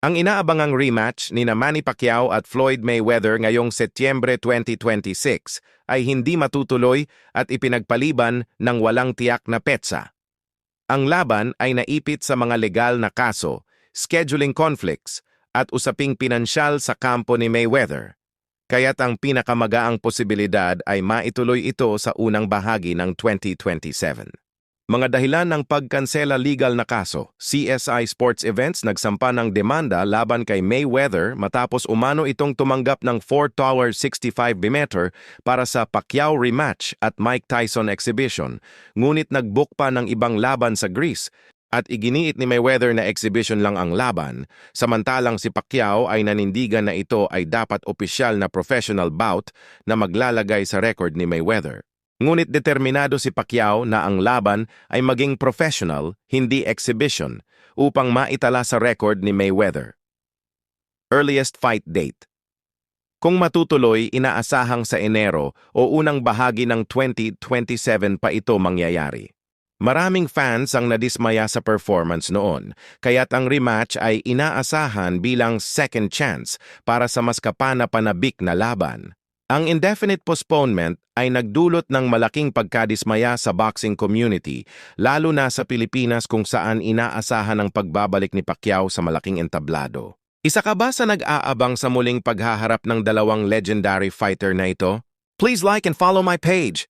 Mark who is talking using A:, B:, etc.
A: Ang inaabangang rematch ni Manny Pacquiao at Floyd Mayweather ngayong Setyembre 2026 ay hindi matutuloy at ipinagpaliban ng walang tiyak na petsa. Ang laban ay naipit sa mga legal na kaso, scheduling conflicts, at usaping pinansyal sa kampo ni Mayweather. Kaya't ang pinakamagaang posibilidad ay maituloy ito sa unang bahagi ng 2027. Mga dahilan ng pagkansela legal na kaso, CSI Sports Events nagsampa ng demanda laban kay Mayweather matapos umano itong tumanggap ng $4.65 para sa Pacquiao rematch at Mike Tyson exhibition, ngunit nag-book pa ng ibang laban sa Greece at iginiit ni Mayweather na exhibition lang ang laban, samantalang si Pacquiao ay nanindigan na ito ay dapat opisyal na professional bout na maglalagay sa record ni Mayweather. Ngunit determinado si Pacquiao na ang laban ay maging professional, hindi exhibition, upang maitala sa record ni Mayweather. Earliest fight date. Kung matutuloy, inaasahang sa Enero o unang bahagi ng 2027 pa ito mangyayari. Maraming fans ang nadismaya sa performance noon, kaya't ang rematch ay inaasahan bilang second chance para sa mas kapana-panabik na laban. Ang indefinite postponement ay nagdulot ng malaking pagkadismaya sa boxing community, lalo na sa Pilipinas kung saan inaasahan ang pagbabalik ni Pacquiao sa malaking entablado. Isa ka ba sa nag-aabang sa muling paghaharap ng dalawang legendary fighter na ito? Please like and follow my page.